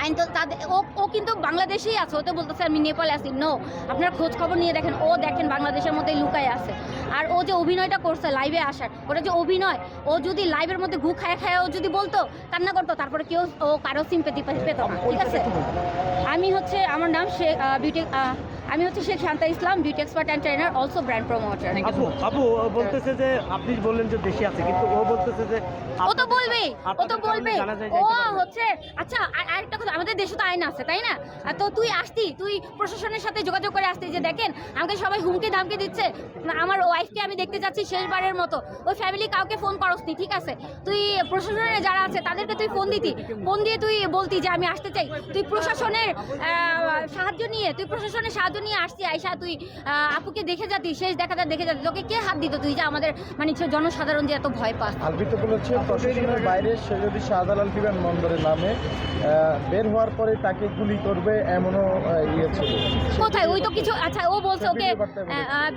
Fine. তো তাদের ও কিন্তু বাংলাদেশেই আছে, ও তো বলতেছে আমি নেপালে আছি। নো, আপনার খোঁজ খবর নিয়ে দেখেন, ও দেখেন বাংলাদেশের মধ্যে লুকায় আছে। আর ও যে অভিনয়টা করছে লাইভে আসার, ওটা যে অভিনয়, ও যদি লাইভের মধ্যে ঘু খায় খায় ও যদি বলতো, কান্না করতো, তারপরে কেউ ও কারো সিম্পেথি পেত না, ঠিক আছে। আমার নাম আমি হচ্ছে Sheikh Shanta Islam, beauty expert and trainer, also brand promoter. আপু বলতেছে যে আপনি বললেন যে দেশে আছে, কিন্তু ও বলতেছে যে ও তো বলবে ও হচ্ছে। আচ্ছা, আরেকটা কথা, আমাদের দেশে তো আইন আছে, তাই না? তো তুই প্রশাসনের সাথে যোগাযোগ করে আসতি যে দেখেন আমাকে সবাই হুমকি ধামকি দিচ্ছে, আমার ওয়াইফকে আমি দেখতে যাচ্ছি শেষবারের মতো। ওই ফ্যামিলি কাউকে ফোন করসনি, ঠিক আছে? তুই প্রশাসনের যারা আছে তাদেরকে তুই ফোন দিয়ে তুই বলতি যে আমি আসতে চাই। তুই প্রশাসনের সাহায্য নিয়ে আসছি, আইসা তুই আপুকে দেখে যাতি, শেষ দেখাটা দেখে যাতি। তোকে কে হাত দিত? তুই যে আমাদের মানে জনসাধারণ যে এত ভয় পাস। আলবিত বলেছে প্রশাসনের বাইরে সে যদি শাহজালাল বিমানবন্দরে নামে বের হওয়ার পরে তাকে গুলি করবে, এমনও ইয়ে ছিল। কোথায়? ওই তো কিছু, আচ্ছা ও বলছে ওকে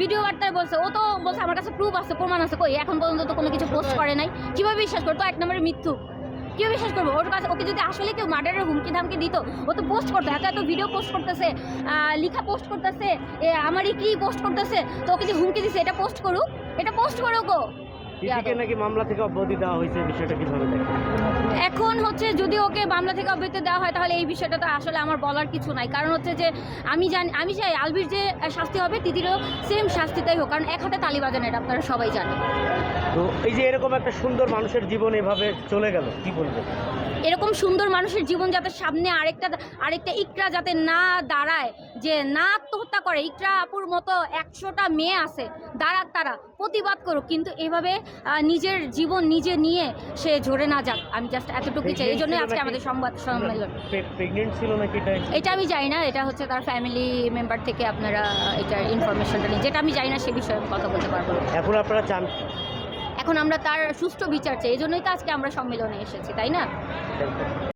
ভিডিও বার্তায় বলছে, ও তো বলছে আমার কাছে প্রুফ আছে, প্রমাণ আছে। কই? এখন পর্যন্ত তো কোনো কিছু পোস্ট করে নাই। কিভাবে বিশ্বাস করতো? এক নম্বরে মৃত্যু, কেউ বিশ্বাস করবো ওর কাছে? ওকে যদি আসলে কেউ মার্ডারের হুমকি ধামকি দিত, ও তো পোস্ট করতো। এত ভিডিও পোস্ট করতেছে, লিখা পোস্ট করতেছে, আমারই কি পোস্ট করতেছে। তো ওকে যে হুমকি দিছে, এটা পোস্ট করুক। গো নাকি মামলা থেকে অব্যাহতি দেওয়া হয়েছে, বিষয়টা কিভাবে দেখেন? এখন হচ্ছে যদি ওকে মামলা থেকে অব্যাহতি দেওয়া হয়, তাহলে এই বিষয়টা তো আসলে আমার বলার কিছু নাই। কারণ হচ্ছে যে আমি চাই আলবির যে শাস্তি হবে, তিতিরও সেম শাস্তিটাই হোক, কারণ এক হাতে তালি বাজান, এটা আপনারা সবাই জানেন। তো এই যে এরকম একটা সুন্দর মানুষের জীবন এভাবে চলে গেল, কি বলবেন? এরকম সুন্দর মানুষের জীবন যাতে সামনে আরেকটা ইকরা যাতে না দাঁড়ায়, যে না আত্মহত্যা করে। ইকরা আপুর মতো 100টা মেয়ে আছে, দাঁড়াক, তারা প্রতিবাদ করুক, কিন্তু এভাবে নিজের জীবন নিজে নিয়ে সে ঝরে না যাক। আমি জাস্ট এতটুকু চাই। এই জন্যই আজকে আমাদের সংবাদ সম্মেলন। প্রেগনেন্ট ছিল নাকি এটা আমি জানি না, এটা হচ্ছে তার ফ্যামিলি মেম্বার থেকে আপনারা এটার ইনফরমেশনটা নিয়ে, যেটা আমি জানি না সে বিষয়ে আমি কথা বলতে পারবো না। এখন আপনারা চান? এখন আমরা তার সুষ্ঠু বিচার চাই, এই জন্যই তো আজকে আমরা সম্মেলনে এসেছি, তাই না?